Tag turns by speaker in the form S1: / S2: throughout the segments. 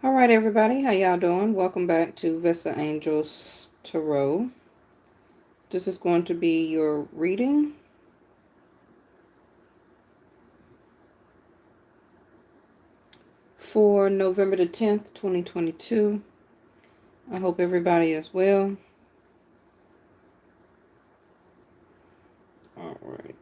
S1: All right, everybody, how y'all doing? Welcome back to Vesta Angels Tarot. This is going to be your reading for November the 10th, 2022. I hope everybody is well. All right.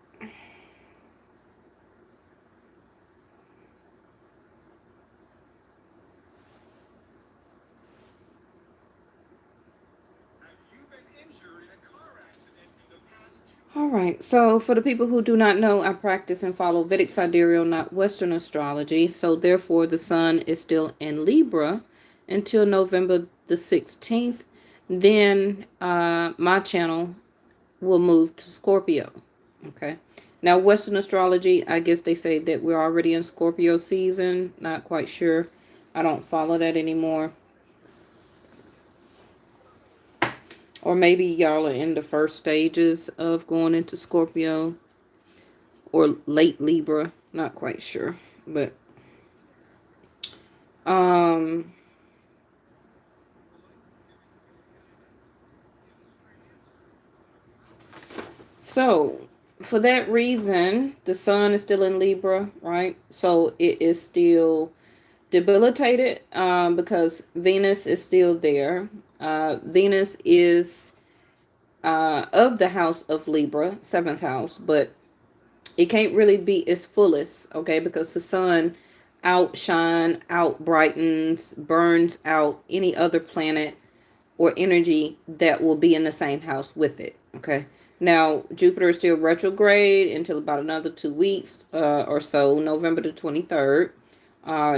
S1: All right, so for the people who do not know, I practice and follow Vedic sidereal, not Western astrology. So therefore, the sun is still in Libra until November the 16th. Then my channel will move to Scorpio. Okay. Now, Western astrology, I guess they say that we're already in Scorpio season. Not quite sure. I don't follow that anymore. Or maybe y'all are in the first stages of going into Scorpio or late Libra. Not quite sure. But um so for that reason, the sun is still in Libra, right? So it is still debilitated because Venus is still there. Venus is of the house of Libra, seventh house, but it can't really be its fullest, okay? Because the sun outshine, out brightens, burns out any other planet or energy that will be in the same house with it, okay? Now, Jupiter is still retrograde until about another 2 weeks or so, November the 23rd.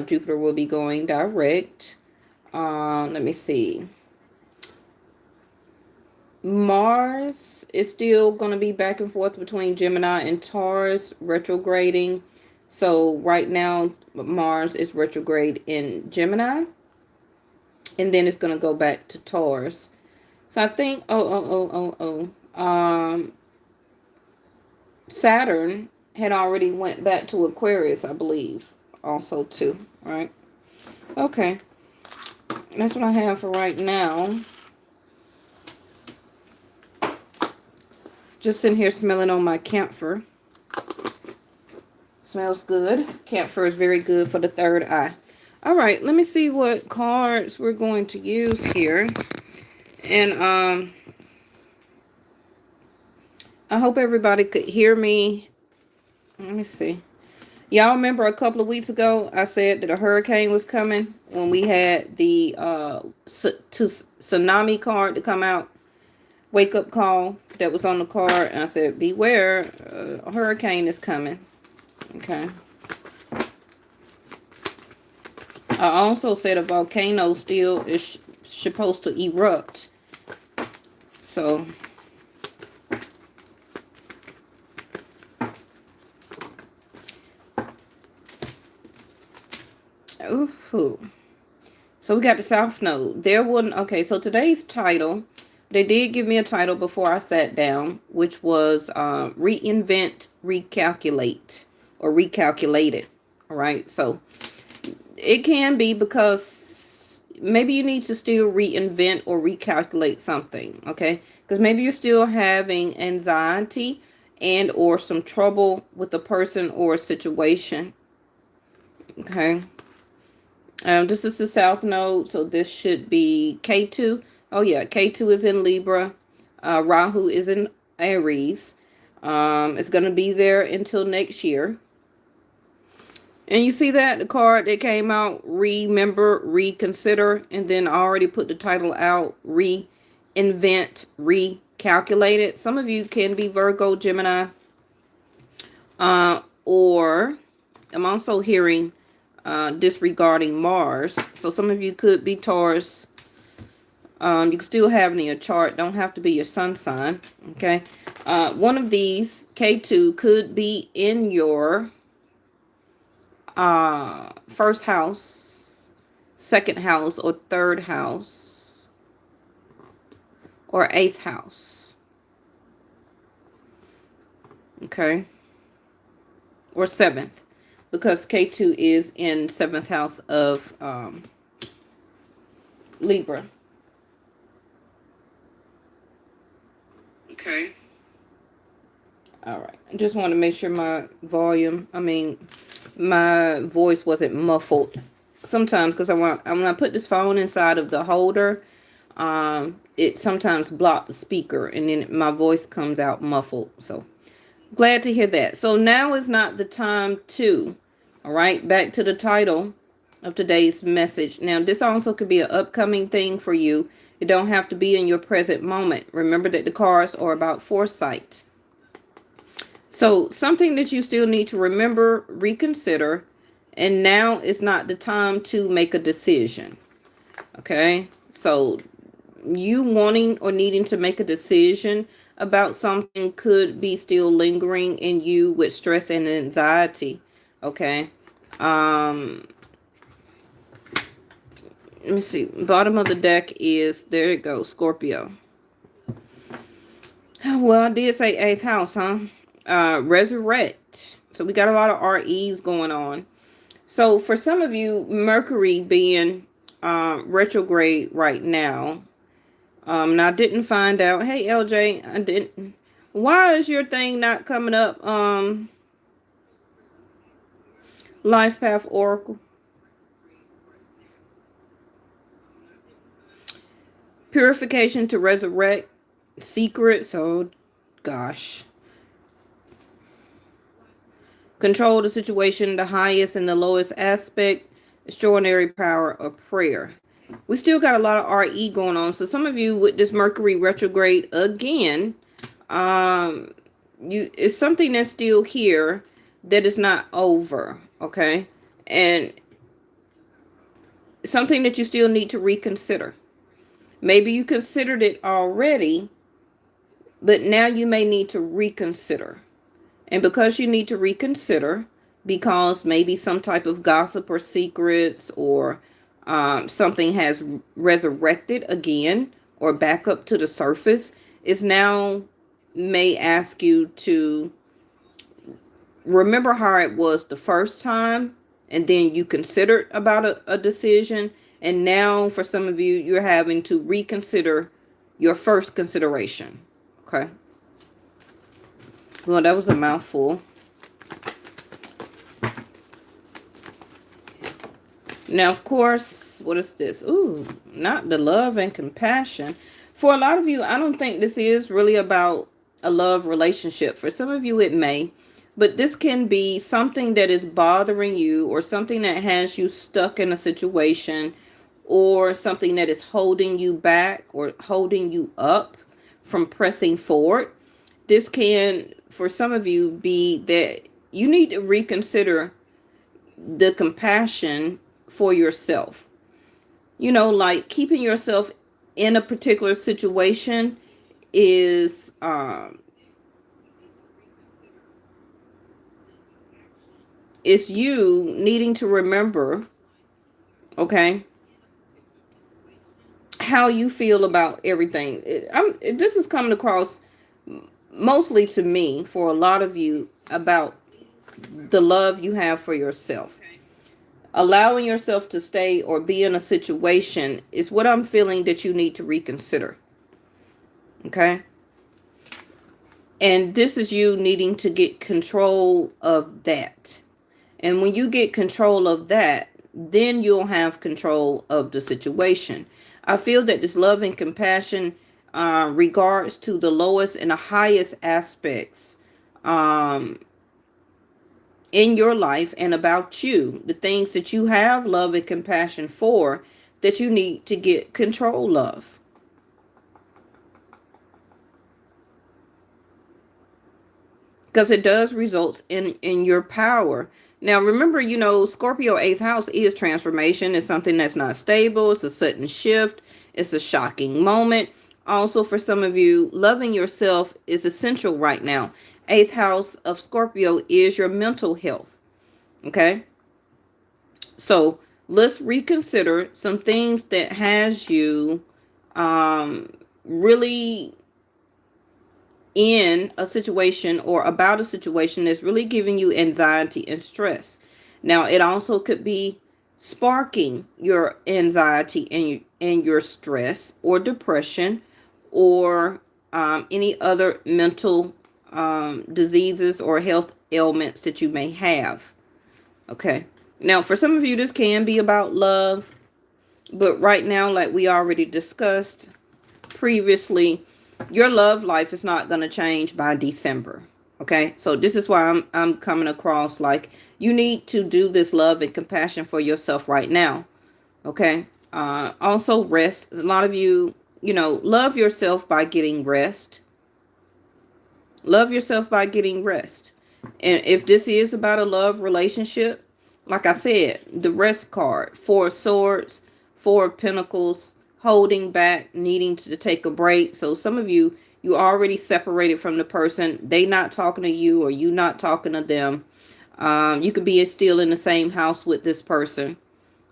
S1: Jupiter will be going direct. Let me see. Mars is still going to be back and forth between Gemini and Taurus, retrograding. So right now, Mars is retrograde in Gemini. And then it's going to go back to Taurus. So I think, Saturn had already went back to Aquarius, I believe, also too, right? Okay. That's what I have for right now. Just sitting here smelling on my camphor. Smells good. Camphor is very good for the third eye. All right, let me see what cards we're going to use here. And I hope everybody could hear me. Let me see. Y'all remember a couple of weeks ago I said that a hurricane was coming when we had the tsunami card to come out, wake up call that was on the card, and I said beware, a hurricane is coming. Okay. I also said a volcano still is supposed to erupt. So ooh. So we got the South Node. There wouldn't, okay, so today's title, they did give me a title before I sat down, which was Reinvent, Recalculate, or Recalculated. All right, so it can be because maybe you need to still reinvent or recalculate something, okay? Because maybe you're still having anxiety and or some trouble with a person or a situation, okay? This is the South Node, so this should be K2. Oh yeah, K2 is in Libra. Rahu is in Aries. It's going to be there until next year. And you see that? The card that came out, remember, reconsider, and then I already put the title out, reinvent, recalculated. Some of you can be Virgo, Gemini, or I'm also hearing disregarding Mars. So some of you could be Taurus. You can still have it in your chart. Don't have to be your sun sign. Okay. One of these, K2, could be in your first house, second house, or third house, or eighth house. Okay. Or seventh. Because K2 is in seventh house of Libra.
S2: Okay.
S1: All right. I just want to make sure my my voice wasn't muffled. Sometimes, because when I put this phone inside of the holder, it sometimes blocks the speaker, and then my voice comes out muffled. So glad to hear that. So now is not the time to. All right. Back to the title of today's message. Now, this also could be an upcoming thing for you. It don't have to be in your present moment. Remember that the cards are about foresight. So something that you still need to remember, reconsider, and now is not the time to make a decision. Okay? So you wanting or needing to make a decision about something could be still lingering in you with stress and anxiety. Okay? Um let me see. Bottom of the deck is, there it goes, Scorpio. Well, I did say eighth house, huh? Resurrect. So we got a lot of REs going on. So for some of you, Mercury being retrograde right now. Now I didn't find out. Hey LJ, I didn't. Why is your thing not coming up? Life Path Oracle. Purification to resurrect. Secret. So, gosh. Control the situation, the highest and the lowest aspect, extraordinary power of prayer. We still got a lot of RE going on. So some of you with this Mercury retrograde again, it's something that's still here that is not over, okay? And something that you still need to reconsider. Maybe you considered it already, but now you may need to reconsider. And because you need to reconsider, because maybe some type of gossip or secrets or something has resurrected again or back up to the surface, is now may ask you to remember how it was the first time, and then you considered about a decision, and now for some of you, you're having to reconsider your first consideration. Okay. Well, that was a mouthful. Now, of course, what is this? Ooh, not the love and compassion. For a lot of you, I don't think this is really about a love relationship. For some of you, it may. But this can be something that is bothering you, or something that has you stuck in a situation, or something that is holding you back or holding you up from pressing forward. This can, for some of you, be that you need to reconsider the compassion for yourself. You know, like keeping yourself in a particular situation is it's you needing to remember, okay, how you feel about everything. This is coming across mostly to me for a lot of you about the love you have for yourself. Allowing yourself to stay or be in a situation is what I'm feeling that you need to reconsider. Okay? And this is you needing to get control of that. And when you get control of that, then you'll have control of the situation. I feel that this love and compassion regards to the lowest and the highest aspects in your life and about you, the things that you have love and compassion for, that you need to get control of. Because it does result in your power. Now remember, you know, Scorpio 8th house is transformation. It's something that's not stable. It's a sudden shift. It's a shocking moment. Also, for some of you, loving yourself is essential right now. 8th house of Scorpio is your mental health. Okay? So let's reconsider some things that has you really in a situation or about a situation that's really giving you anxiety and stress. Now, it also could be sparking your anxiety and your stress or depression or any other mental diseases or health ailments that you may have. Okay. Now, for some of you, this can be about love. But right now, like we already discussed previously, your love life is not going to change by December. Okay. So this is why I'm coming across like you need to do this love and compassion for yourself right now. Okay. Also rest. A lot of you, love yourself by getting rest. Love yourself by getting rest. And if this is about a love relationship, like I said, the rest card, 4 of Swords, 4 of Pentacles, holding back, needing to take a break. So some of you, you already separated from the person. They not talking to you or you not talking to them. You could be still in the same house with this person.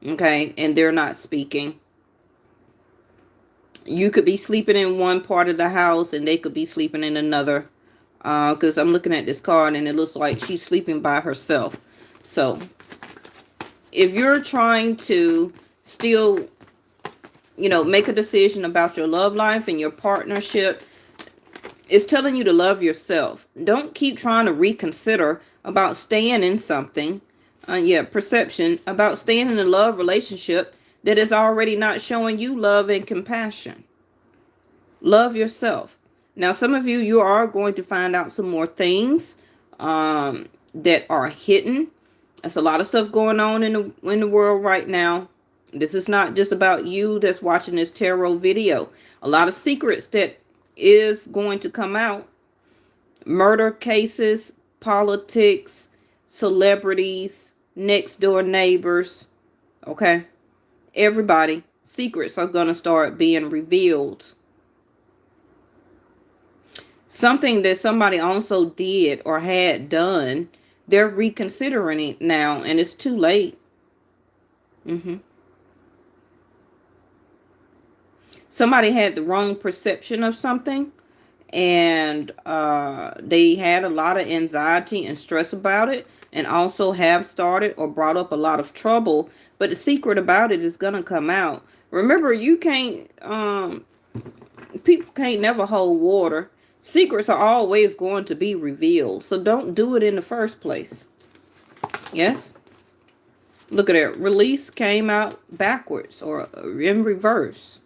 S1: Okay. And they're not speaking. You could be sleeping in one part of the house and they could be sleeping in another. Because I'm looking at this card and it looks like she's sleeping by herself. So if you're trying to still, make a decision about your love life and your partnership, it's telling you to love yourself. Don't keep trying to reconsider about staying in something. Perception about staying in a love relationship that is already not showing you love and compassion. Love yourself. Now, some of you, you are going to find out some more things that are hidden. There's a lot of stuff going on in the world right now. This is not just about you that's watching this tarot video. A lot of secrets that is going to come out. Murder cases, politics, celebrities, next door neighbors. Okay. Everybody, secrets are going to start being revealed. Something that somebody also did or had done, they're reconsidering it now and it's too late. Somebody had the wrong perception of something and they had a lot of anxiety and stress about it and also have started or brought up a lot of trouble. But the secret about it is going to come out. Remember, you can't, people can't never hold water. Secrets are always going to be revealed. So don't do it in the first place. Yes? Look at it. Release came out backwards or in reverse.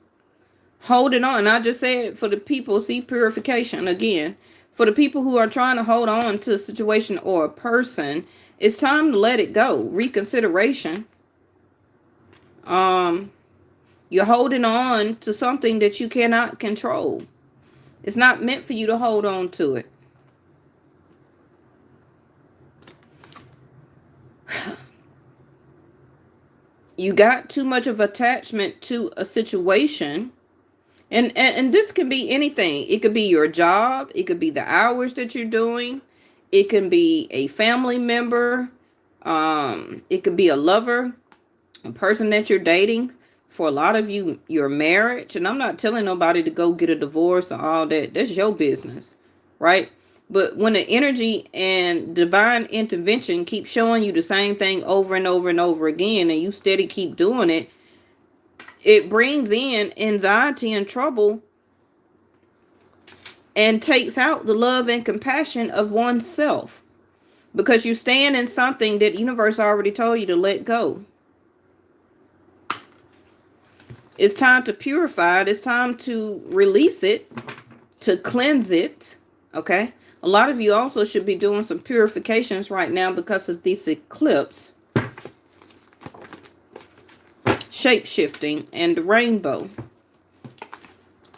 S1: Holding on. I just said for the people, see, purification again. For the people who are trying to hold on to a situation or a person, it's time to let it go. Reconsideration. You're holding on to something that you cannot control. It's not meant for you to hold on to it. You got too much of attachment to a situation. And this can be anything. It could be your job. It could be the hours that you're doing. It can be a family member. It could be a lover, a person that you're dating. For a lot of you, your marriage, and I'm not telling nobody to go get a divorce or all that. That's your business, right? But when the energy and divine intervention keep showing you the same thing over and over and over again, and you steady keep doing it, it brings in anxiety and trouble and takes out the love and compassion of oneself. Because you stand in something that the universe already told you to let go. It's time to purify it. It's time to release it, to cleanse it. Okay. A lot of you also should be doing some purifications right now because of this eclipse. Shape-shifting and the rainbow.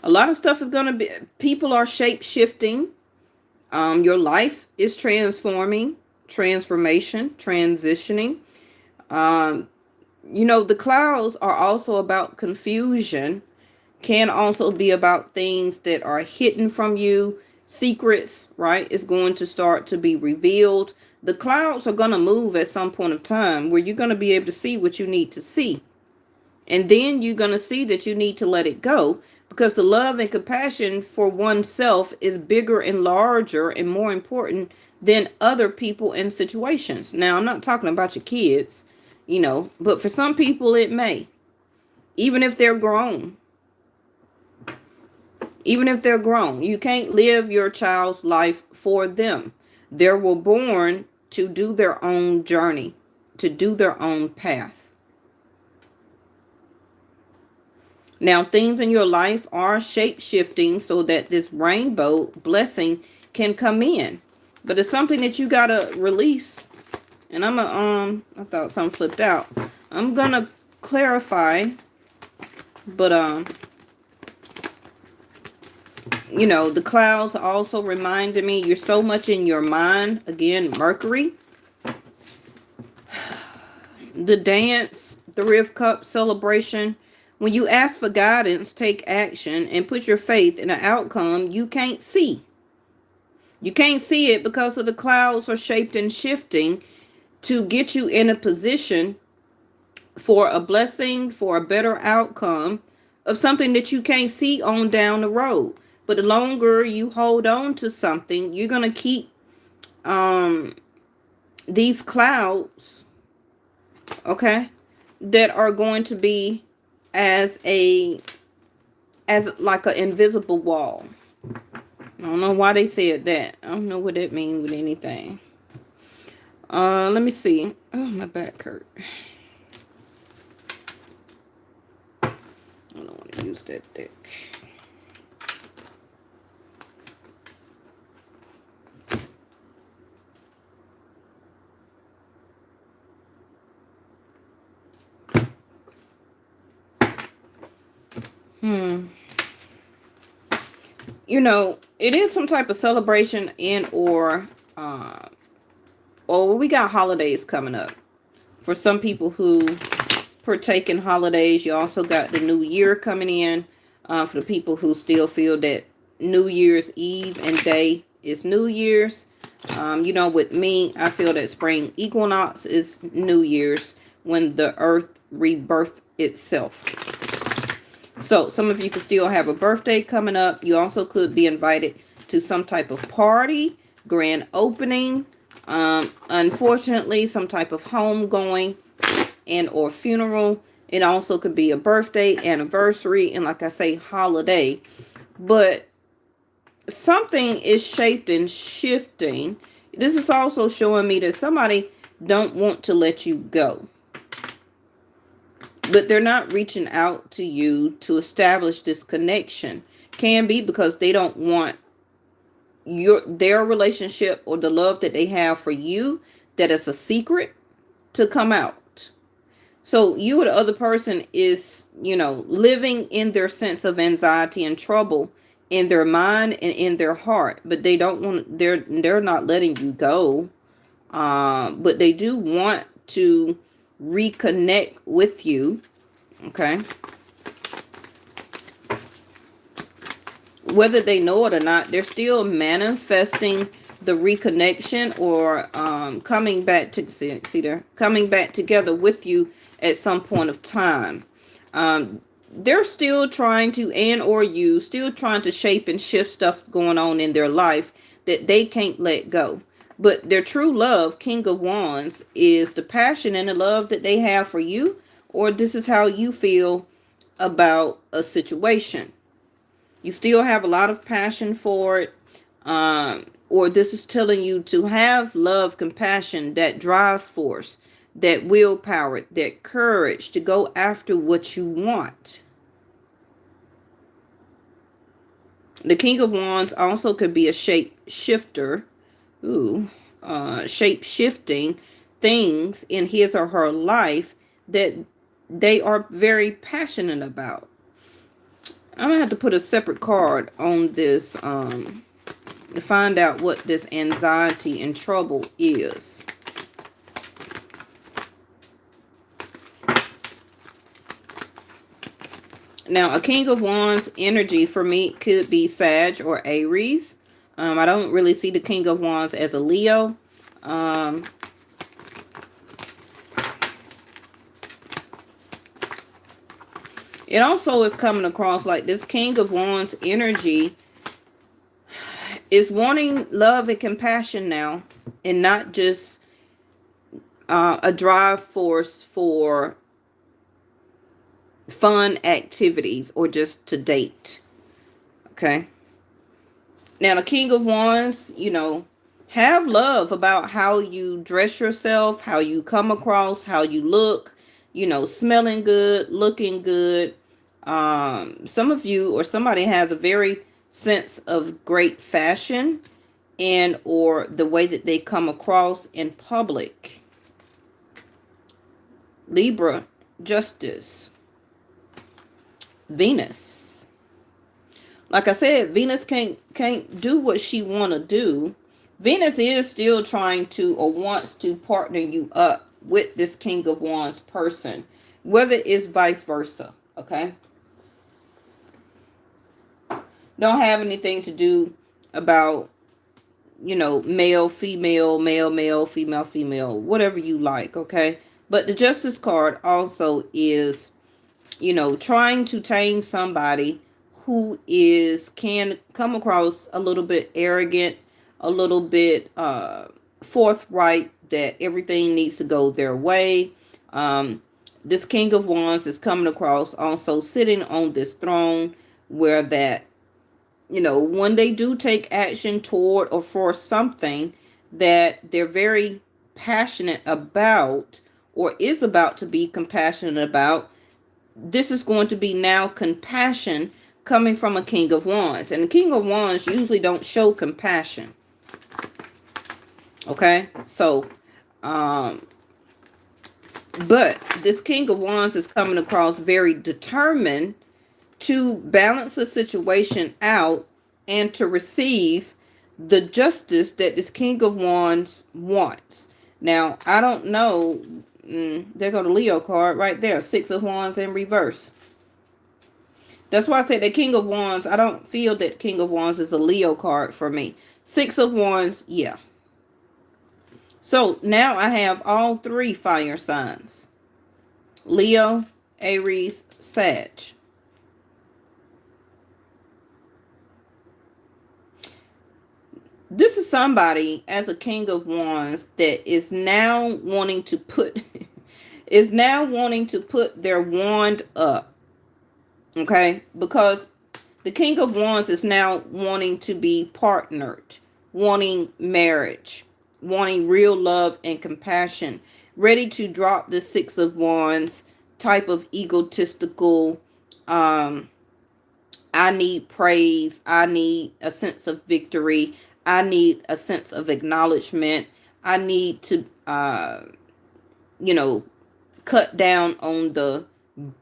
S1: A lot of stuff is going to be, people are shape-shifting. Your life is transforming, transformation, transitioning. The clouds are also about confusion. Can also be about things that are hidden from you. Secrets, right? Is going to start to be revealed. The clouds are going to move at some point of time where you're going to be able to see what you need to see. And then you're going to see that you need to let it go. Because the love and compassion for oneself is bigger and larger and more important than other people and situations. Now, I'm not talking about your kids. But for some people it may. Even if they're grown. Even if they're grown, you can't live your child's life for them. They were born to do their own journey, to do their own path. Now, things in your life are shape-shifting so that this rainbow blessing can come in. But it's something that you got to release. And I thought something flipped out. I'm going to clarify, but the clouds also reminded me you're so much in your mind. Again, Mercury. The dance, Three of Cups celebration. When you ask for guidance, take action and put your faith in an outcome you can't see. You can't see it because of the clouds are shaped and shifting to get you in a position for a blessing, for a better outcome of something that you can't see on down the road. But the longer you hold on to something, you're going to keep these clouds, okay, that are going to be as like an invisible wall. I don't know why they said that. I don't know what that means with anything. Let me see. Oh, my back hurt. I don't want to use that deck. It is some type of celebration or we got holidays coming up. For some people who partake in holidays, you also got the new year coming in. For the people who still feel that New Year's Eve and day is New Year's. With me, I feel that spring equinox is New Year's when the earth rebirths itself. So some of you could still have a birthday coming up. You also could be invited to some type of party, grand opening, unfortunately, some type of homegoing and or funeral. It also could be a birthday, anniversary, and like I say, holiday. But something is shaped and shifting. This is also showing me that somebody don't want to let you go. But they're not reaching out to you to establish this connection. Can be because they don't want their relationship or the love that they have for you, that is a secret, to come out. So you or the other person is, living in their sense of anxiety and trouble in their mind and in their heart. But they don't want, they're not letting you go. But they do want to reconnect with you. Okay. Whether they know it or not, they're still manifesting the reconnection or coming back to coming back together with you at some point of time. They're still trying to still trying to shape and shift stuff going on in their life that they can't let go. But their true love, King of Wands, is the passion and the love that they have for you, or this is how you feel about a situation. You still have a lot of passion for it, or this is telling you to have love, compassion, that drive force, that willpower, that courage to go after what you want. The King of Wands also could be a shape shifter. Shape shifting things in his or her life that they are very passionate about. I'm gonna have to put a separate card on this to find out what this anxiety and trouble is. Now, a King of Wands energy for me could be Sag or Aries. I don't really see the King of Wands as a Leo. It also is coming across like this King of Wands energy is wanting love and compassion now, and not just a drive force for fun activities or just to date. Okay. Now, the King of Wands, have love about how you dress yourself, how you come across, how you look, smelling good, looking good. Some of you or somebody has a very sense of great fashion and or the way that they come across in public. Libra, Justice, Venus. Like I said, Venus can't do what she want to do. Venus is still trying to or wants to partner you up with this King of Wands person, whether it's vice versa. Okay. Don't have anything to do about, male, female, male, male, female, female, whatever you like. Okay. But the Justice card also is, trying to tame somebody who can come across a little bit arrogant, a little bit forthright, that everything needs to go their way. This King of Wands is coming across also sitting on this throne where that, when they do take action toward or for something that they're very passionate about or is about to be compassionate about, this is going to be now compassion coming from a King of Wands. And the King of Wands usually don't show compassion. Okay? So, but this King of Wands is coming across very determined to balance a situation out and to receive the justice that this King of Wands wants. Now, I don't know. There go the Leo card right there. 6 of Wands in reverse. That's why I said the King of Wands, I don't feel that King of Wands is a Leo card for me. 6 of Wands, yeah. So now I have all 3 fire signs. Leo, Aries, Sag. This is somebody as a King of Wands that is now wanting to put their wand up. Okay? Because the King of Wands is now wanting to be partnered, wanting marriage, wanting real love and compassion, ready to drop the 6 of Wands type of egotistical, I need praise, I need a sense of victory, I need a sense of acknowledgement, I need to, cut down on the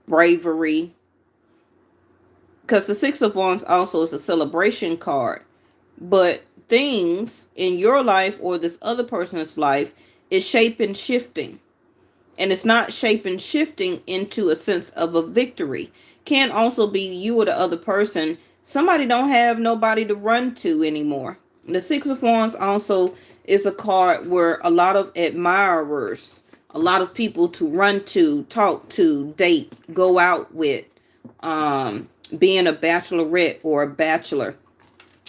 S1: bravery. Because the 6 of Wands also is a celebration card. But things in your life or this other person's life is shaping, shifting. And it's not shaping, shifting into a sense of a victory. Can also be you or the other person. Somebody don't have nobody to run to anymore. The 6 of Wands also is a card where a lot of admirers, a lot of people to run to, talk to, date, go out with, being a bachelorette or a bachelor.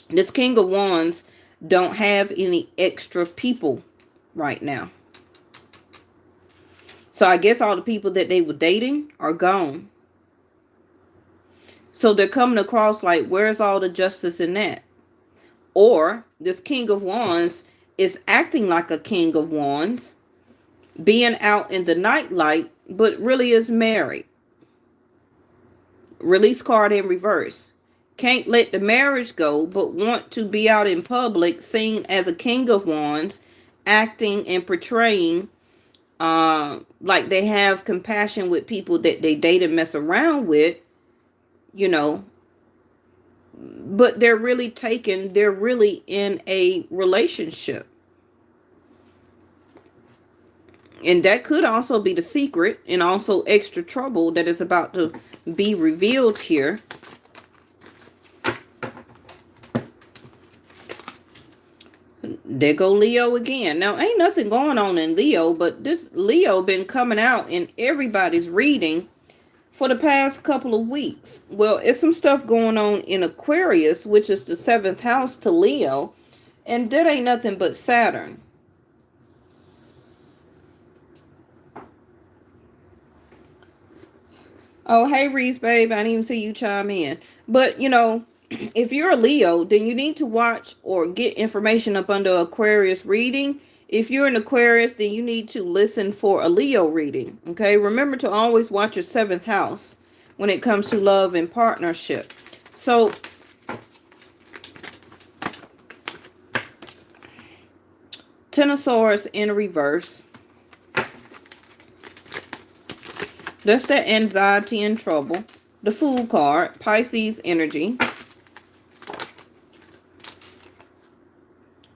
S1: This King of Wands don't have any extra people right now. So I guess all the people that they were dating are gone. So they're coming across like, where's all the justice in that? Or this King of Wands is acting like a King of Wands, being out in the nightlight, but really is married. Release card in reverse. Can't let the marriage go, but want to be out in public, seen as a King of Wands, acting and portraying like they have compassion with people that they date and mess around with, but they're really in a relationship. And that could also be the secret and also extra trouble that is about to be revealed here. There go Leo again. Now, ain't nothing going on in Leo, but this Leo been coming out in everybody's reading for the past couple of weeks. Well, it's some stuff going on in Aquarius, which is the 7th house to Leo, and that ain't nothing but Saturn. Oh, hey, Reese, babe. I didn't even see you chime in. But, if you're a Leo, then you need to watch or get information up under Aquarius reading. If you're an Aquarius, then you need to listen for a Leo reading. Okay. Remember to always watch your seventh house when it comes to love and partnership. So, Ten of Swords in reverse. That's that anxiety and trouble. The Fool card, Pisces energy.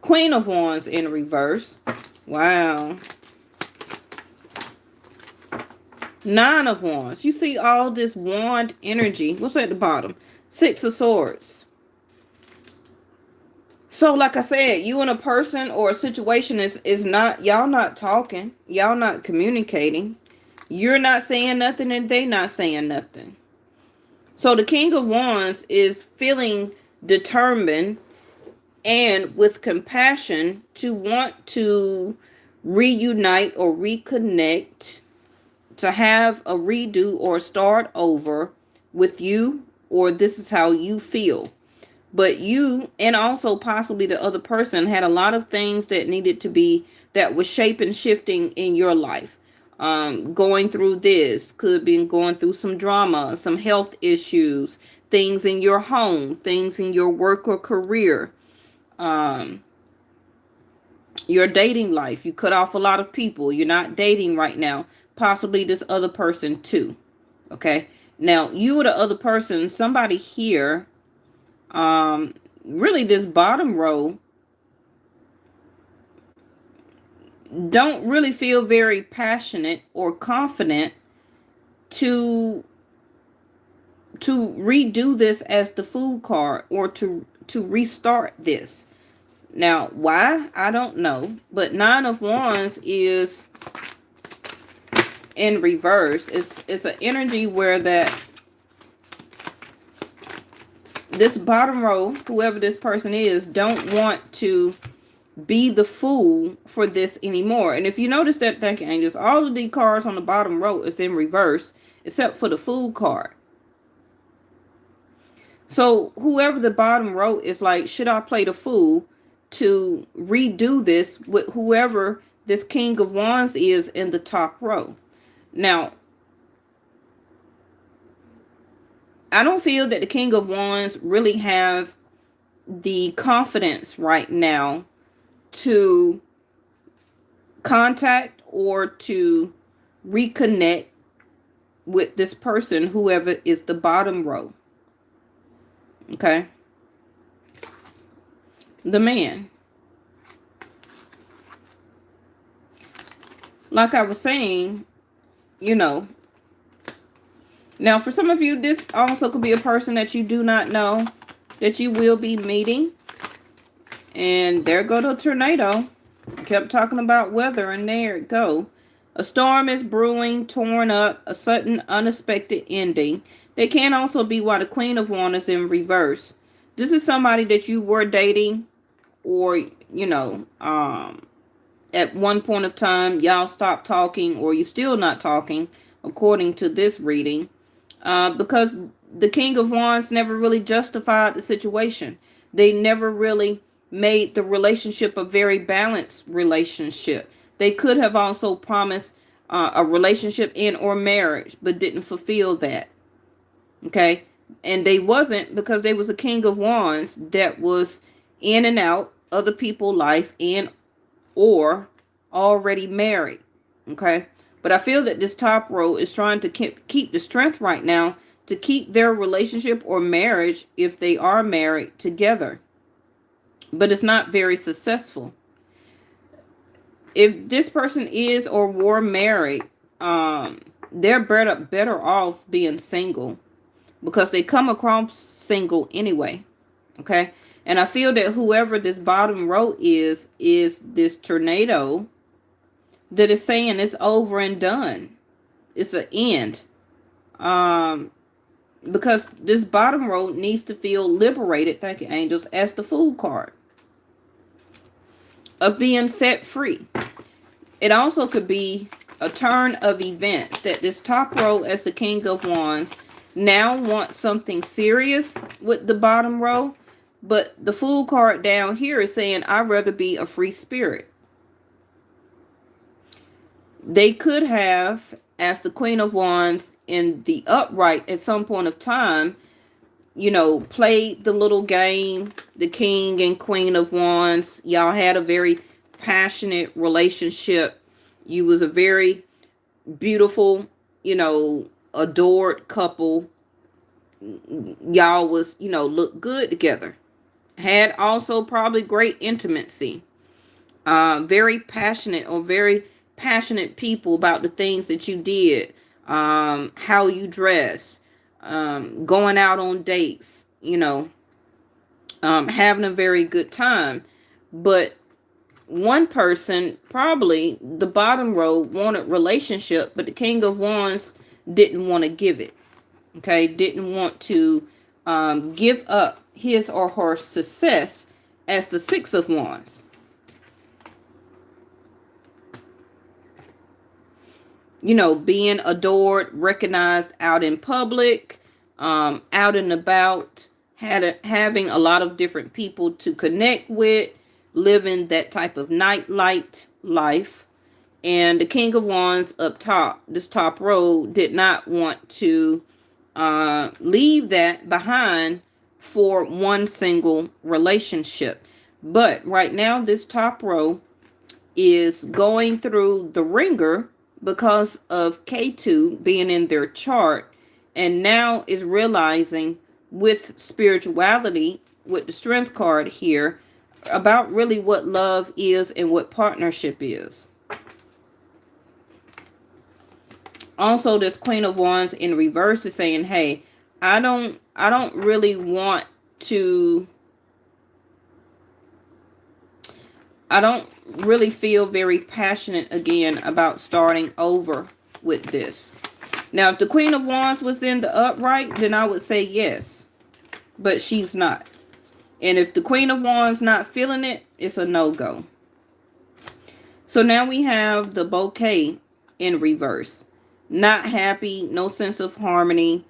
S1: Queen of Wands in reverse. Wow. Nine of Wands. You see all this wand energy. What's at the bottom? Six of Swords. So like I said, you and a person or a situation is not, y'all not talking. Y'all not communicating. You're not saying nothing and they not saying nothing. So the King of Wands is feeling determined and with compassion to want to reunite or reconnect, to have a redo or start over with you, or this is how you feel. But you and also possibly the other person had a lot of things that needed to be, that was shaping, shifting in your life. Going through this, could be going through some drama, some health issues, things in your home, things in your work or career, your dating life. You cut off a lot of people. You're not dating right now. Possibly this other person too. Okay. Now you or the other person, somebody here, really this bottom row, don't really feel very passionate or confident to redo this as the Fool card, or to restart this. Now, why? I don't know. But Nine of Wands is in reverse. It's an energy where that this bottom row, whoever this person is, don't want to be the fool for this anymore. And if you notice that, thank you, angels, all of the cards on the bottom row is in reverse except for the Fool card. So whoever the bottom row is like, should I play the fool to redo this with whoever this King of Wands is in the top row? Now, I don't feel that the King of Wands really have the confidence right now to contact or to reconnect with this person, whoever is the bottom row. Okay. The Man. Like I was saying, now for some of you, this also could be a person that you do not know that you will be meeting. And there go the tornado. Kept talking about weather, and there it go. A storm is brewing, torn up, a sudden unexpected ending. They can also be why the Queen of Wands is in reverse. This is somebody that you were dating, or, at one point of time, y'all stopped talking, or you still not talking, according to this reading. Because the King of Wands never really justified the situation. They never really made the relationship a very balanced relationship. They could have also promised a relationship in or marriage, but didn't fulfill that. Okay. And they wasn't, because they was a King of Wands that was in and out other people's life, and or already married. Okay. But I feel that this top row is trying to keep the strength right now to keep their relationship or marriage, if they are married, together. But it's not very successful. If this person is or were married, they're better off being single, because they come across single anyway. Okay. And I feel that whoever this bottom row is this tornado that is saying it's over and done. It's an end. Because this bottom row needs to feel liberated, thank you, angels, as the Fool card, of being set free. It also could be a turn of events, that this top row as the King of Wands now wants something serious with the bottom row. But the Fool card down here is saying, I'd rather be a free spirit. They could have, as the Queen of Wands in the upright at some point of time, you know, played the little game, the King and Queen of Wands. Y'all had a very passionate relationship. You was a very beautiful, you know, adored couple. Y'all was, you know, looked good together. Had also probably great intimacy. Very passionate, or very passionate people about the things that you did, how you dress, going out on dates, you know, having a very good time. But one person, probably the bottom row, wanted relationship, but the King of Wands didn't want to give it. Okay, didn't want to give up his or her success as the Six of Wands. You know, being adored, recognized out in public, out and about, having a lot of different people to connect with, living that type of nightlight life. And the King of Wands up top, this top row, did not want to leave that behind for one single relationship. But right now, this top row is going through the ringer because of K2 being in their chart, and now is realizing with spirituality, with the Strength card here, about really what love is and what partnership is. Also, this Queen of Wands in reverse is saying, hey, I don't really want to, I don't really feel very passionate again about starting over with this. Now, if the Queen of Wands was in the upright, then I would say yes. But she's not. And if the Queen of Wands not feeling it, it's a no-go. So now we have the Bouquet in reverse. Not happy, no sense of harmony.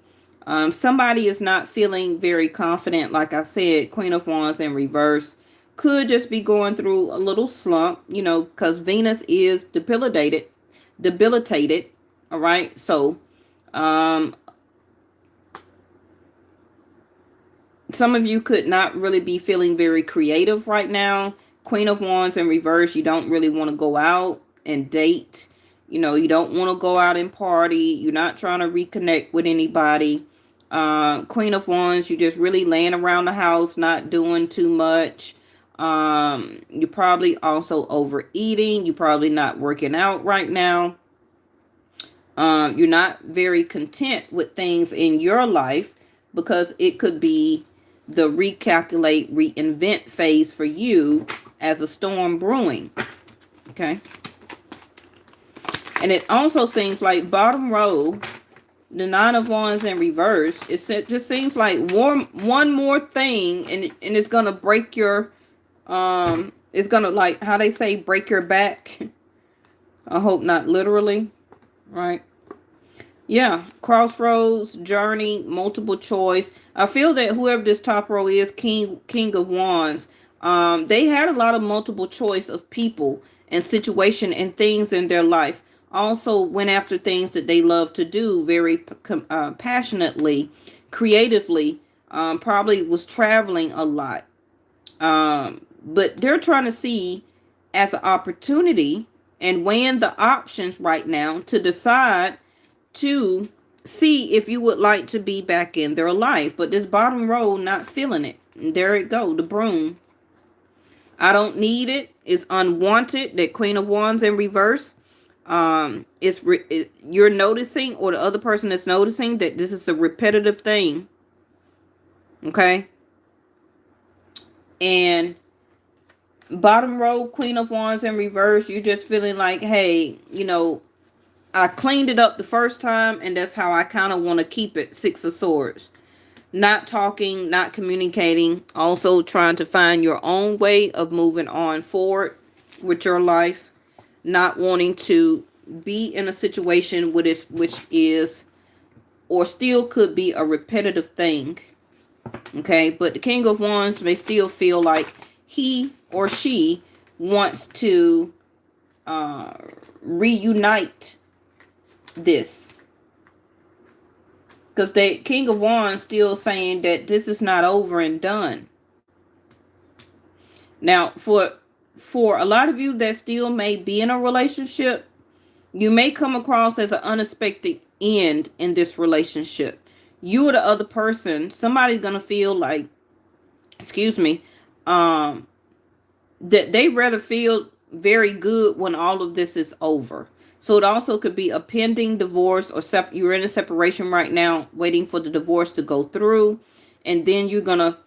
S1: Somebody is not feeling very confident. Like I said, Queen of Wands in reverse. Could just be going through a little slump, you know, because Venus is debilitated. All right. So, some of you could not really be feeling very creative right now. Queen of Wands in reverse. You don't really want to go out and date. You know, you don't want to go out and party. You're not trying to reconnect with anybody. Queen of Wands, you're just really laying around the house, not doing too much. You're probably also overeating. You're probably not working out right now. You're not very content with things in your life, because it could be the recalculate, reinvent phase for you as a storm brewing. Okay. And it also seems like bottom row, the Nine of Wands in reverse, it just seems like one more thing, and it's going to break your, it's going to, like how they say, break your back. I hope not literally, right? Yeah, crossroads, journey, multiple choice. I feel that whoever this top row is, King of Wands, they had a lot of multiple choice of people and situation and things in their life. Also went after things that they love to do very passionately, creatively. Probably was traveling a lot. But they're trying to see as an opportunity and weighing the options right now to decide to see if you would like to be back in their life. But this bottom row not feeling it. And there it go, the broom. I don't need it. It's unwanted. That Queen of Wands in reverse. You're noticing, or the other person is noticing, that this is a repetitive thing. Okay. And bottom row, Queen of Wands in reverse, you're just feeling like, hey, you know, I cleaned it up the first time, and that's how I kind of want to keep it. Six of Swords. Not talking, not communicating. Also trying to find your own way of moving on forward with your life. Not wanting to be in a situation which is or still could be a repetitive thing. Okay, but the King of Wands may still feel like he or she wants to reunite this. Because the King of Wands still saying that this is not over and done. Now, for a lot of you that still may be in a relationship, you may come across as an unexpected end in this relationship. You or the other person, somebody's gonna feel like, excuse me, that they rather feel very good when all of this is over. So it also could be a pending divorce, or you're in a separation right now, waiting for the divorce to go through, and then you're gonna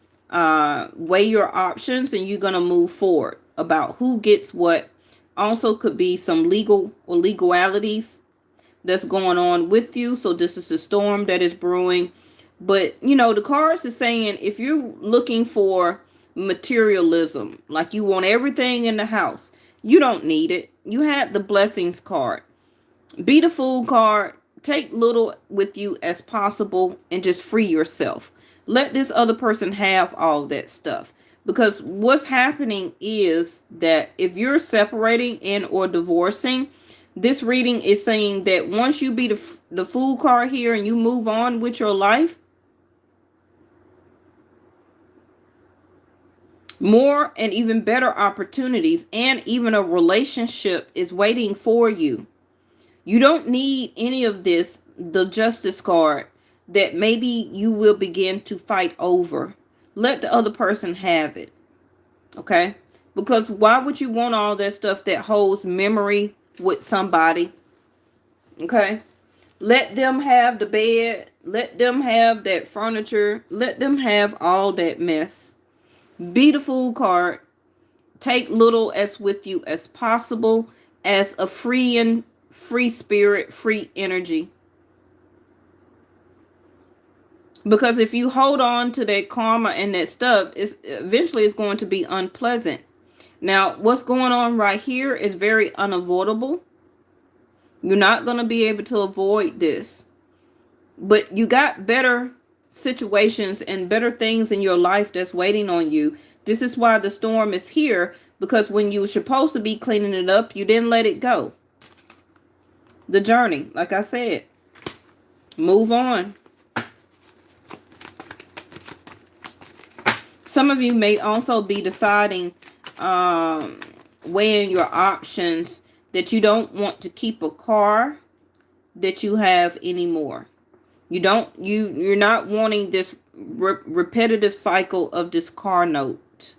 S1: weigh your options and you're gonna move forward about who gets what. Also could be some legal or legalities that's going on with you. So this is the storm that is brewing. But you know, the cards is saying if you're looking for materialism, like you want everything in the house, you don't need it. You had the blessings card. Be the fool card. Take little with you as possible and just free yourself. Let this other person have all that stuff. Because what's happening is that if you're separating and or divorcing, this reading is saying that once you be the fool card here and you move on with your life, more and even better opportunities and even a relationship is waiting for you. You don't need any of this, the justice card, that maybe you will begin to fight over. Let the other person have it. Okay? Because why would you want all that stuff that holds memory with somebody? Okay? Let them have the bed. Let them have that furniture. Let them have all that mess. Be the fool card. Take little as with you as possible as a free spirit, free energy. Because if you hold on to that karma and that stuff, eventually it's going to be unpleasant. Now, what's going on right here is very unavoidable. You're not going to be able to avoid this. But you got better situations and better things in your life that's waiting on you. This is why the storm is here. Because when you were supposed to be cleaning it up, you didn't let it go. The journey, like I said, move on. Some of you may also be deciding, weighing your options, that you don't want to keep a car that you have anymore. You're not wanting this repetitive cycle of this car note.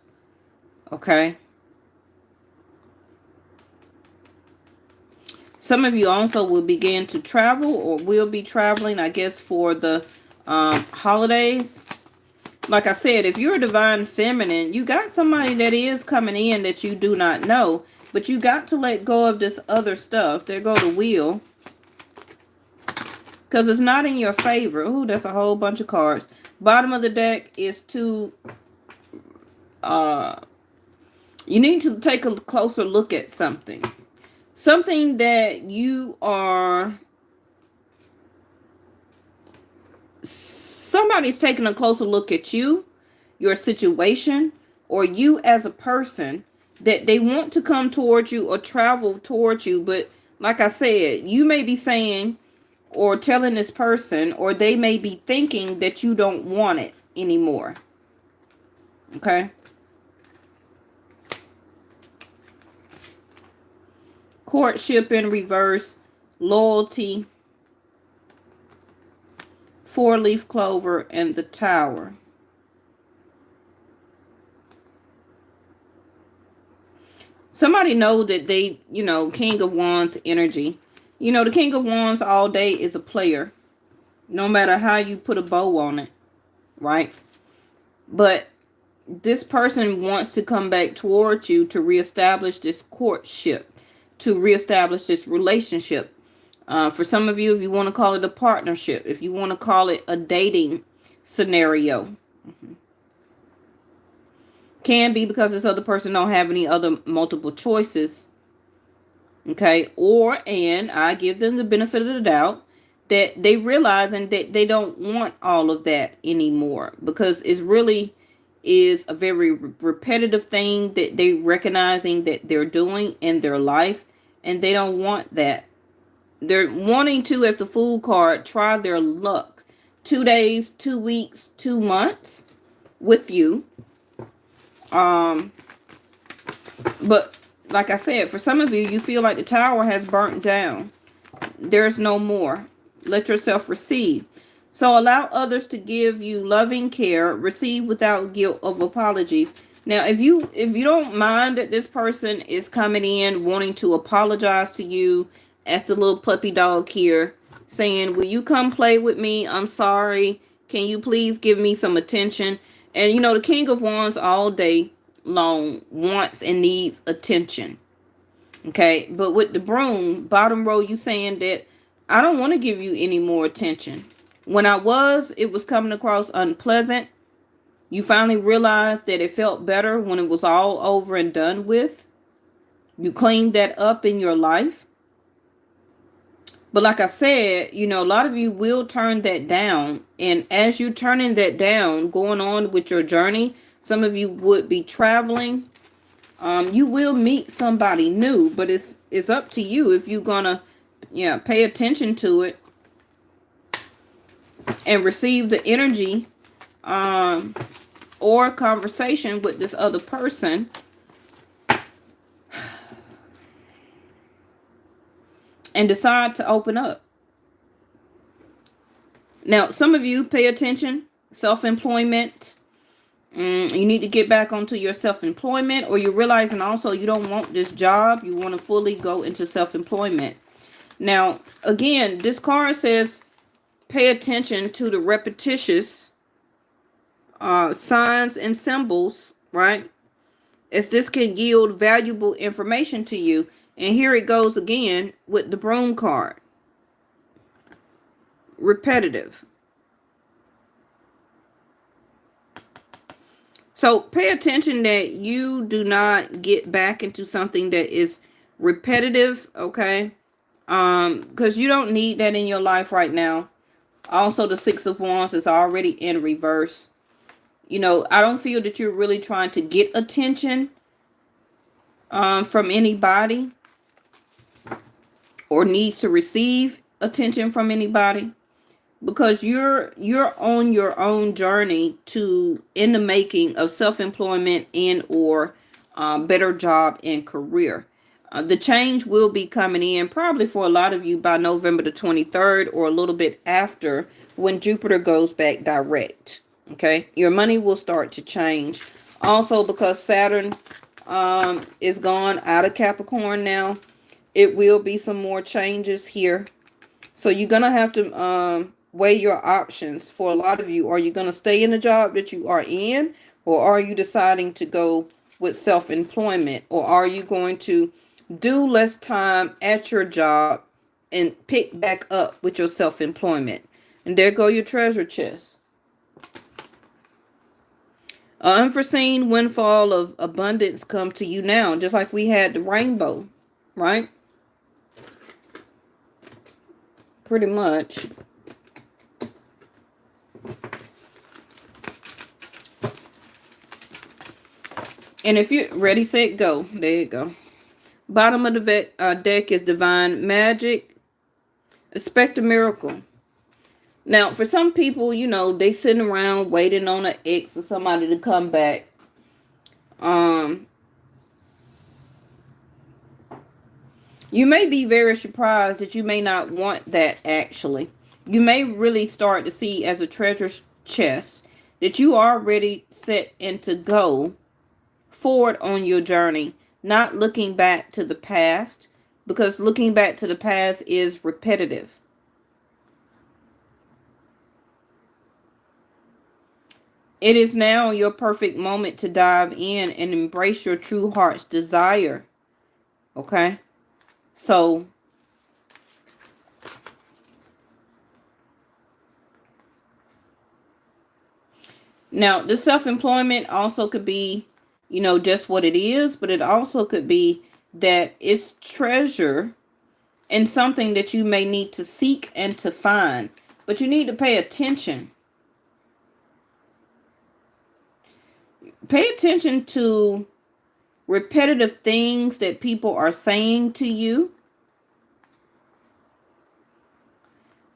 S1: Okay. Some of you also will begin to travel or will be traveling, I guess, for the holidays. Like I said, if you're a divine feminine, you got somebody that is coming in that you do not know. But you got to let go of this other stuff. There go the wheel. Because it's not in your favor. Ooh, that's a whole bunch of cards. Bottom of the deck is you need to take a closer look at something. Something that you are... Somebody's taking a closer look at you, your situation, or you as a person, that they want to come towards you or travel towards you. But like I said, you may be saying or telling this person, or they may be thinking that you don't want it anymore. Okay? Courtship in reverse, loyalty, 4-leaf clover, and the Tower. Somebody know that they, King of Wands energy. The King of Wands all day is a player. No matter how you put a bow on it. Right? But this person wants to come back towards you to reestablish this courtship. To reestablish this relationship. For some of you, if you want to call it a partnership, if you want to call it a dating scenario, can be because this other person don't have any other multiple choices. Okay. And I give them the benefit of the doubt that they realize and that they don't want all of that anymore, because it's really is a very repetitive thing that they recognizing that they're doing in their life, and they don't want that. They're wanting to, as the Fool card, try their luck 2 days, 2 weeks, 2 months with you. But like I said, for some of you, you feel like the tower has burnt down. There's no more. Let yourself receive. So allow others to give you loving care. Receive without guilt of apologies. Now, if you don't mind that this person is coming in wanting to apologize to you, as the little puppy dog here, saying, will you come play with me? I'm sorry. Can you please give me some attention? And you know, the King of Wands all day long wants and needs attention. Okay, but with the broom, bottom row, you saying that I don't want to give you any more attention. When it was coming across unpleasant. You finally realized that it felt better when it was all over and done with. You cleaned that up in your life. But like I said, you know, a lot of you will turn that down. And as you're turning that down, going on with your journey, some of you would be traveling. You will meet somebody new, but it's up to you if you're gonna, pay attention to it and receive the energy, or conversation with this other person, and decide to open up. Now, some of you pay attention, self-employment. You need to get back onto your self-employment, or you're realizing also you don't want this job. You want to fully go into self-employment. Now, again, this card says pay attention to the repetitious signs and symbols, right? As this can yield valuable information to you. And here it goes again with the broom card. Repetitive. So pay attention that you do not get back into something that is repetitive, okay? Because you don't need that in your life right now. Also, the Six of Wands is already in reverse. You know, I don't feel that you're really trying to get attention from anybody, or needs to receive attention from anybody, because you're on your own journey to in the making of self-employment and or better job and career. The change will be coming in probably for a lot of you by November the 23rd, or a little bit after, when Jupiter goes back direct. Okay, your money will start to change. Also, because Saturn is gone out of Capricorn now, it will be some more changes here. So you're gonna have to weigh your options. For a lot of you, are you gonna stay in the job that you are in, or are you deciding to go with self-employment, or are you going to do less time at your job and pick back up with your self-employment? And there go your treasure chest. An unforeseen windfall of abundance come to you now, just like we had the rainbow, right? Pretty much. And if you're ready, set, go. There you go. Bottom of the deck is divine magic. Expect a miracle. Now, for some people, you know, they sitting around waiting on an ex or somebody to come back. You may be very surprised that you may not want that, actually. You may really start to see as a treasure chest that you are ready, set, and to go forward on your journey, not looking back to the past, because looking back to the past is repetitive. It is now your perfect moment to dive in and embrace your true heart's desire. Okay? So, now the self-employment also could be, you know, just what it is, but it also could be that is treasure and something that you may need to seek and to find. But you need to pay attention. Pay attention to repetitive things that people are saying to you,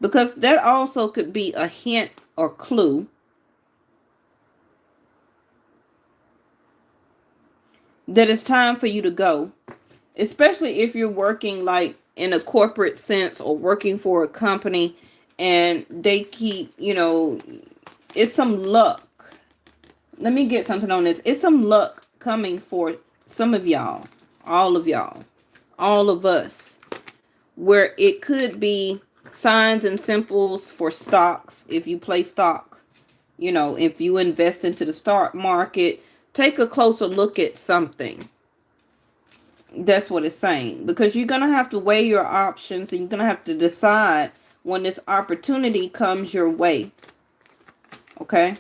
S1: because that also could be a hint or clue that it's time for you to go, especially if you're working like in a corporate sense or working for a company and they keep, it's some luck. Let me get something on this. It's some luck coming for some of y'all, all of us, where it could be signs and symbols for stocks. If you play stock, if you invest into the stock market, take a closer look at something. That's what it's saying, because you're going to have to weigh your options and you're going to have to decide when this opportunity comes your way. Okay?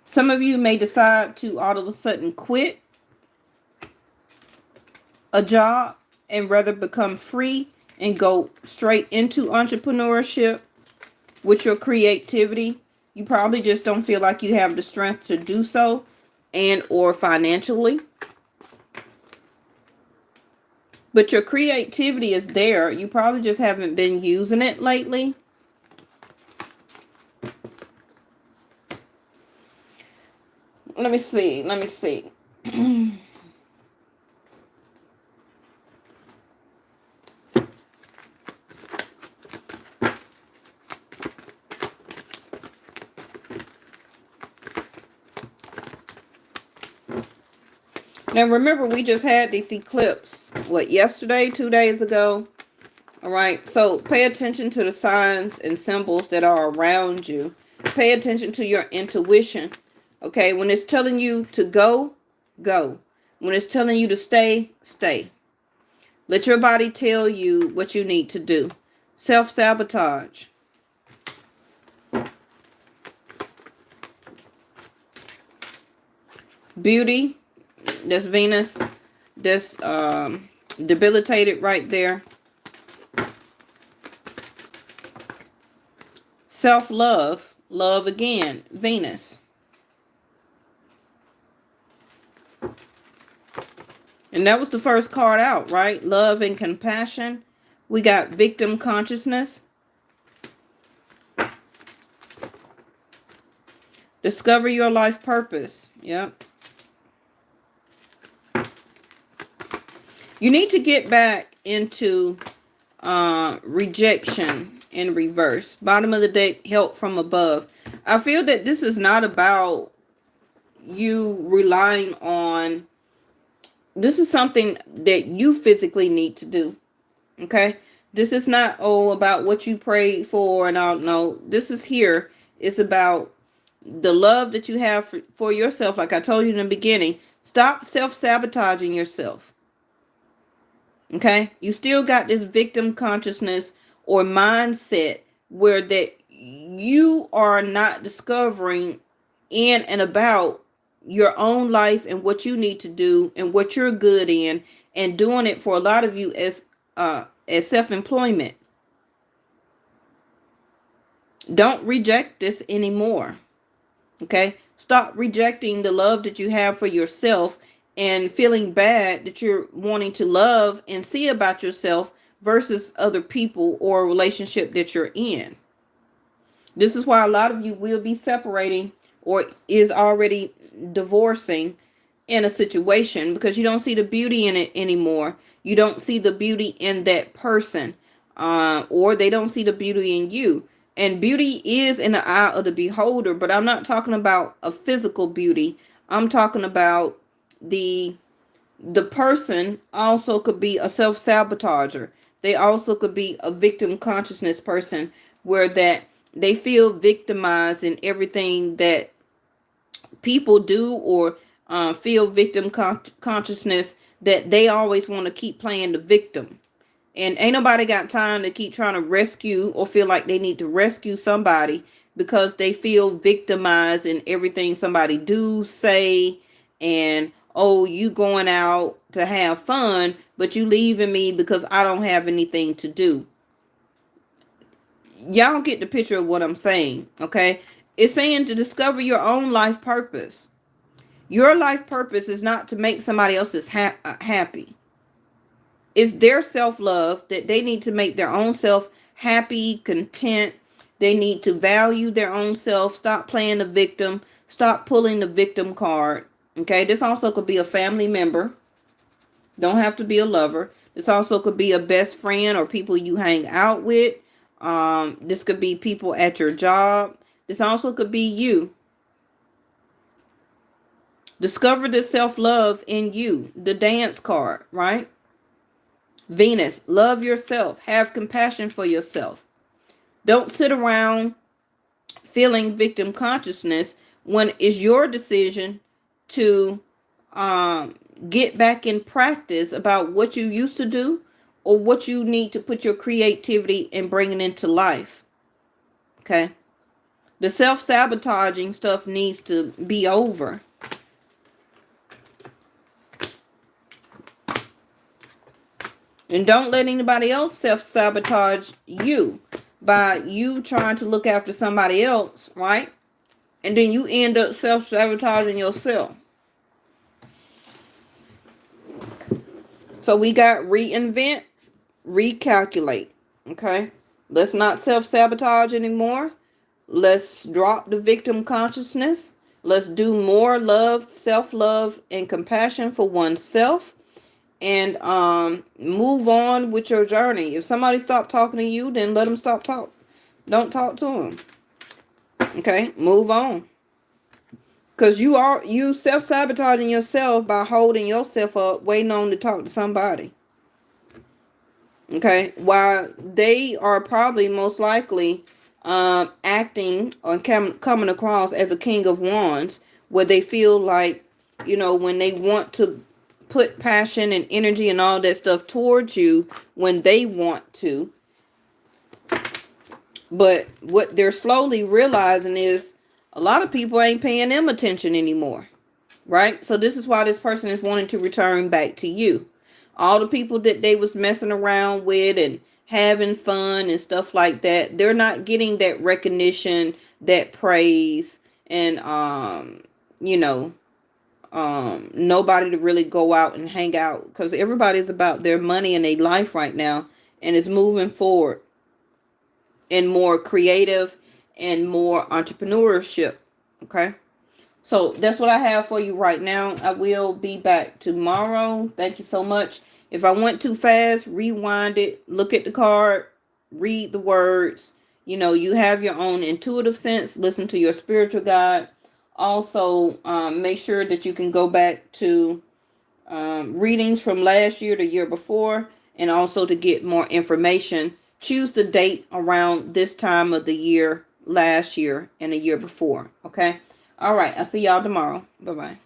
S1: Some of you may decide to all of a sudden quit a job and rather become free and go straight into entrepreneurship with your creativity. You probably just don't feel like you have the strength to do so, and or financially. But your creativity is there. You probably just haven't been using it lately. Let me see. Now remember, we just had this eclipse, yesterday, 2 days ago? All right, so pay attention to the signs and symbols that are around you. Pay attention to your intuition. Okay, when it's telling you to go, go. When it's telling you to stay, stay. Let your body tell you what you need to do. Self-sabotage. Beauty. That's Venus. That's debilitated right there. Self-love. Love again. Venus. And that was the first card out, right? Love and compassion. We got victim consciousness. Discover your life purpose. Yep. You need to get back into rejection in reverse. Bottom of the deck, help from above. I feel that this is not about you relying on... This is something that you physically need to do. Okay? This is not, about what you prayed for and all. No, this is here. It's about the love that you have for yourself. Like I told you in the beginning, stop self-sabotaging yourself. Okay? You still got this victim consciousness or mindset where that you are not discovering in and about your own life and what you need to do and what you're good in, and doing it for a lot of you as self-employment. Don't reject this anymore. Okay? Stop rejecting the love that you have for yourself and feeling bad that you're wanting to love and see about yourself versus other people or a relationship that you're in. This is why a lot of you will be separating or is already divorcing in a situation, because you don't see the beauty in it anymore. You don't see the beauty in that person, or they don't see the beauty in you. And beauty is in the eye of the beholder, but I'm not talking about a physical beauty. I'm talking about the person also could be a self-sabotager. They also could be a victim consciousness person, where that they feel victimized in everything that people do, or feel victim consciousness, that they always want to keep playing the victim. And ain't nobody got time to keep trying to rescue or feel like they need to rescue somebody, because they feel victimized in everything somebody do, say, and oh, you going out to have fun, but you leaving me because I don't have anything to do. Y'all get the picture of what I'm saying, okay? It's saying to discover your own life purpose. Your life purpose is not to make somebody else's happy. It's their self-love that they need to make their own self happy, content. They need to value their own self. Stop playing the victim. Stop pulling the victim card. Okay, this also could be a family member. Don't have to be a lover. This also could be a best friend or people you hang out with. This could be people at your job. This also could be you. Discover the self-love in you. The dance card, right? Venus, love yourself. Have compassion for yourself. Don't sit around feeling victim consciousness when it's your decision to get back in practice about what you used to do or what you need to put your creativity and bring it into life. Okay? The self-sabotaging stuff needs to be over. And don't let anybody else self-sabotage you by you trying to look after somebody else, right? And then you end up self-sabotaging yourself. So we got reinvent, recalculate, okay? Let's not self-sabotage anymore. Let's drop the victim consciousness. Let's do more love, self-love, and compassion for oneself. And move on with your journey. If somebody stop talking to you, then let them stop talk. Don't talk to them. Okay, move on. Because you self-sabotaging yourself by holding yourself up, waiting on to talk to somebody. Okay, while they are probably most likely acting or coming across as a king of wands, where they feel like, you know, when they want to put passion and energy and all that stuff towards you when they want to. But what they're slowly realizing is a lot of people ain't paying them attention anymore. Right? So this is why this person is wanting to return back to you. All the people that they was messing around with and having fun and stuff like that, they're not getting that recognition, that praise, and you know, nobody to really go out and hang out, because everybody's about their money and their life right now, and it's moving forward in more creative and more entrepreneurship. Okay, so that's what I have for you right now. I will be back tomorrow. Thank you so much. If I went too fast, rewind it, look at the card, read the words. You know, you have your own intuitive sense. Listen to your spiritual guide. Also, make sure that you can go back to readings from last year, the year before, and also to get more information. Choose the date around this time of the year, last year and the year before. Okay. All right. I'll see y'all tomorrow. Bye-bye.